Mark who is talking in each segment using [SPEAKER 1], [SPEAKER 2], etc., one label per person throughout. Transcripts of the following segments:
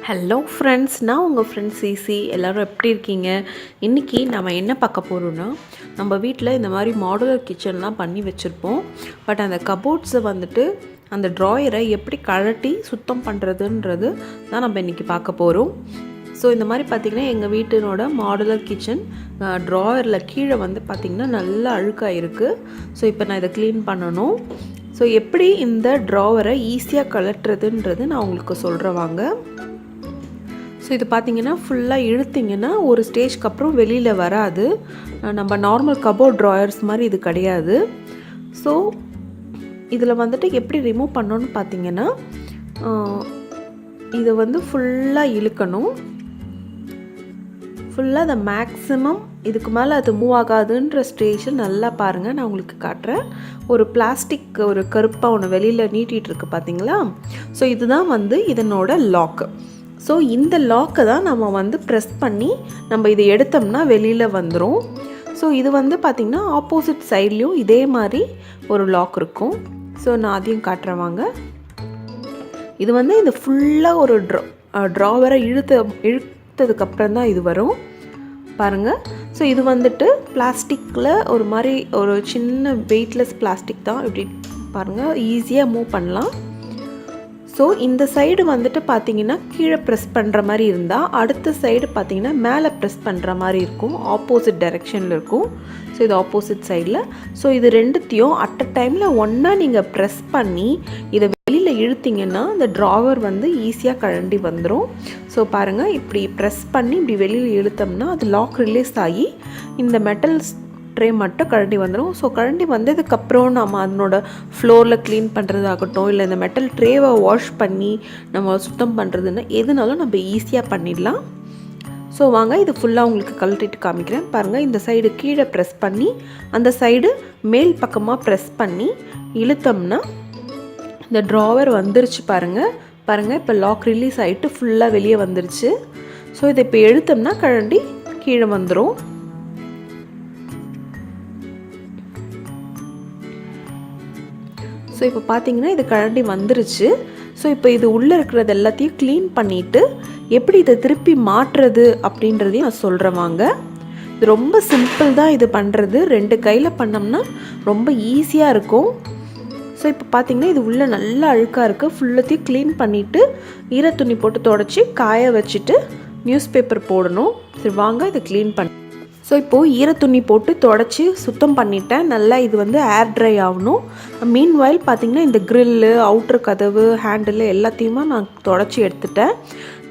[SPEAKER 1] Hello friends, நான் உங்கள் friends CC. எல்லோரும் எப்படி இருக்கீங்க? இன்றைக்கி நம்ம என்ன பார்க்க போகிறோன்னா, நம்ம வீட்டில் இந்த மாதிரி மாடுலர் கிச்சன்லாம் பண்ணி வச்சுருப்போம். பட் அந்த கபோர்ட்ஸை வந்துட்டு அந்த ட்ராயரை எப்படி கழட்டி சுத்தம் பண்ணுறதுன்றது தான் நம்ம இன்றைக்கி பார்க்க போகிறோம். ஸோ இந்த மாதிரி பார்த்திங்கன்னா எங்கள் வீட்டினோட மாடுலர் கிச்சன் ட்ராயரில் கீழே வந்து பார்த்திங்கன்னா நல்லா அழுக்காக இருக்குது. ஸோ இப்போ நான் இதை க்ளீன் பண்ணணும். ஸோ எப்படி இந்த ட்ராவரை ஈஸியாக கழட்டுறதுன்றது நான் உங்களுக்கு சொல்கிறேன் வாங்க. ஸோ இது பார்த்திங்கன்னா ஃபுல்லாக இழுத்திங்கன்னா ஒரு ஸ்டேஜ்க்கு அப்புறம் வெளியில் வராது. நம்ம நார்மல் கபோர்ட் ட்ராயர்ஸ் மாதிரி இது கிடையாது. ஸோ இதில் வந்துட்டு எப்படி ரிமூவ் பண்ணணும்னு பார்த்திங்கன்னா, இதை வந்து ஃபுல்லாக இழுக்கணும். ஃபுல்லாக அதை மேக்ஸிமம் இதுக்கு மேலே அது மூவ் ஆகாதுன்ற ஸ்டேஜில் நல்லா பாருங்கள், நான் உங்களுக்கு காட்டுறேன். ஒரு பிளாஸ்டிக் ஒரு கருப்பாக ஒன்று வெளியில் நீட்டிகிட்டு இருக்கு பார்த்தீங்களா? ஸோ இதுதான் வந்து இதனோட லாக்கு. ஸோ இந்த லாக்கை தான் நம்ம வந்து ப்ரெஸ் பண்ணி நம்ம இதை எடுத்தோம்னா வெளியில் வந்துடும். ஸோ இது வந்து பார்த்திங்கன்னா ஆப்போசிட் சைட்லேயும் இதே மாதிரி ஒரு லாக் இருக்கும். ஸோ நான் அதையும் காட்டுறேன் வாங்க. இது வந்து இது ஃபுல்லாக ஒரு ட்ராவரை இழுத்ததுக்கப்புறம் தான் இது வரும் பாருங்கள். ஸோ இது வந்துட்டு பிளாஸ்டிக்கில் ஒரு மாதிரி ஒரு சின்ன வெயிட்லெஸ் பிளாஸ்டிக் தான். இப்படி பாருங்கள், ஈஸியாக மூவ் பண்ணலாம். ஸோ இந்த சைடு வந்துட்டு பார்த்திங்கன்னா கீழே ப்ரெஸ் பண்ணுற மாதிரி இருந்தால், அடுத்த சைடு பார்த்திங்கன்னா மேலே ப்ரெஸ் பண்ணுற மாதிரி இருக்கும். ஆப்போசிட் டைரெக்ஷனில் இருக்கும். ஸோ இது ஆப்போசிட் சைடில். ஸோ இது ரெண்டுத்தையும் அட் அ டைமில் ஒன்றா நீங்கள் ப்ரெஸ் பண்ணி இதை வெளியில் இழுத்திங்கன்னா இந்த ட்ராவர் வந்து ஈஸியாக கழண்டி வந்துடும். ஸோ பாருங்கள், இப்படி ப்ரெஸ் பண்ணி இப்படி வெளியில் இழுத்தோம்னா அது லாக் ரிலீஸ் ஆகி இந்த மெட்டல்ஸ் ட்ரே மட்டும் கழண்டி வந்துடும். ஸோ கழண்டி வந்ததுக்கப்புறம் நம்ம அதனோட ஃப்ளோரில் க்ளீன் பண்ணுறதாகட்டும், இல்லை இந்த மெட்டல் ட்ரேவை வாஷ் பண்ணி நம்ம சுத்தம் பண்ணுறதுன்னு எதுனாலும் நம்ம ஈஸியாக பண்ணிடலாம். ஸோ வாங்க, இது ஃபுல்லாக உங்களுக்கு கழட்டிட்டு காமிக்கிறேன் பாருங்கள். இந்த சைடு கீழே ப்ரெஸ் பண்ணி அந்த சைடு மேல் பக்கமாக ப்ரெஸ் பண்ணி இழுத்தோம்னா இந்த ட்ராவர் வந்துருச்சு பாருங்கள். இப்போ லாக் ரிலீஸ் ஆகிட்டு ஃபுல்லாக வெளியே வந்துருச்சு. ஸோ இதை இப்போ எடுத்தோம்னா கழண்டி கீழே வந்துடும். ஸோ இப்போ பார்த்தீங்கன்னா இது கழண்டி வந்துருச்சு. ஸோ இப்போ இது உள்ளே இருக்கிறது எல்லாத்தையும் க்ளீன் பண்ணிவிட்டு எப்படி இதை திருப்பி மாட்டுறது அப்படின்றதையும் நான் சொல்கிறேன் வாங்க. இது ரொம்ப சிம்பிள் தான் இது பண்ணுறது. 2 கையில் பண்ணோம்னா ரொம்ப ஈஸியாக இருக்கும். ஸோ இப்போ பார்த்திங்கன்னா இது உள்ளே நல்லா அழுக்காக இருக்குது. ஃபுல்லத்தையும் க்ளீன் பண்ணிவிட்டு ஈரத்துணி போட்டு தொடச்சி காய வச்சுட்டு நியூஸ் பேப்பர் போடணும். சரி வாங்க, இதை க்ளீன் பண்ண. ஸோ இப்போது ஈரத்துணி போட்டு தொடச்சி சுத்தம் பண்ணிட்டேன். நல்லா இது வந்து ஏர் ட்ரை ஆகணும். மீன்வைல் பார்த்திங்கன்னா இந்த க்ரில்லு, அவுட்ரு கதவு, ஹேண்டில் எல்லாத்தையுமே நான் தொடச்சி எடுத்துட்டேன்.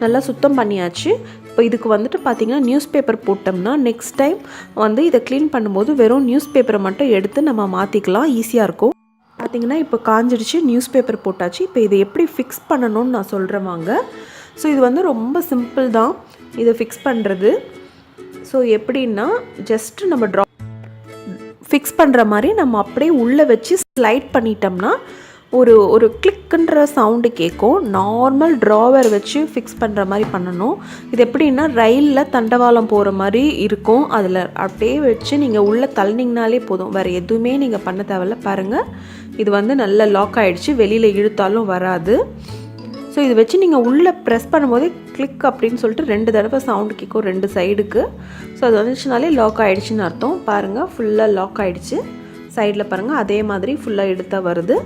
[SPEAKER 1] நல்லா சுத்தம் பண்ணியாச்சு. இப்போ இதுக்கு வந்துட்டு பார்த்திங்கன்னா நியூஸ் பேப்பர் போட்டோம்னா நெக்ஸ்ட் டைம் வந்து இதை க்ளீன் பண்ணும்போது வெறும் நியூஸ் பேப்பரை மட்டும் எடுத்து நம்ம மாற்றிக்கலாம், ஈஸியாக இருக்கும். பார்த்திங்கன்னா இப்போ காஞ்சிடுச்சு, நியூஸ் பேப்பர் போட்டாச்சு. இப்போ இதை எப்படி ஃபிக்ஸ் பண்ணணும்னு நான் சொல்கிறேன் வாங்க. ஸோ இது வந்து ரொம்ப சிம்பிள் தான் இதை ஃபிக்ஸ் பண்ணுறது. ஸோ எப்படின்னா ஜஸ்ட்டு நம்ம ஃபிக்ஸ் பண்ணுற மாதிரி நம்ம அப்படியே உள்ளே வச்சு ஸ்லைட் பண்ணிட்டோம்னா ஒரு கிளிக்குன்ற சவுண்டு கேட்கும். நார்மல் ட்ராவர் வச்சு ஃபிக்ஸ் பண்ணுற மாதிரி பண்ணணும். இது எப்படின்னா ரயிலில் தண்டவாளம் போகிற மாதிரி இருக்கும். அதில் அப்படியே வச்சு நீங்கள் உள்ளே தள்ளினீங்கனாலே போதும், வேறு எதுவுமே நீங்கள் பண்ண தேவையில்ல. பாருங்கள், இது வந்து நல்லா லாக் ஆகிடுச்சு, வெளியில் இழுத்தாலும் வராது. ஸோ இதை வச்சு நீங்கள் உள்ளே ப்ரெஸ் பண்ணும்போதே கிளிக் அப்படின்னு சொல்லிட்டு 2 தடவை சவுண்டு கேட்கும் 2 சைடுக்கு. ஸோ அது வந்துச்சுனாலே லாக் ஆகிடுச்சின்னு அர்த்தம். பாருங்கள், ஃபுல்லாக லாக் ஆகிடுச்சு. சைடில் பாருங்கள், அதே மாதிரி ஃபுல்லாக எடுத்தால் வருது.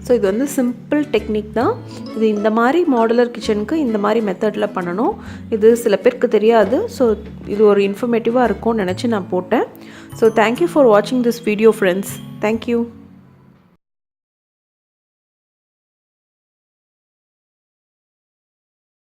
[SPEAKER 1] ஸோ இது வந்து சிம்பிள் டெக்னிக் தான். இது இந்த மாதிரி மாடுலர் கிச்சனுக்கு இந்த மாதிரி மெத்தடில் பண்ணணும். இது சில பேருக்கு தெரியாது. ஸோ இது ஒரு இன்ஃபர்மேட்டிவாக இருக்கும்னு நினச்சி நான் போட்டேன். ஸோ தேங்க்யூ ஃபார் வாட்சிங் திஸ் வீடியோ ஃப்ரெண்ட்ஸ். தேங்க்யூ.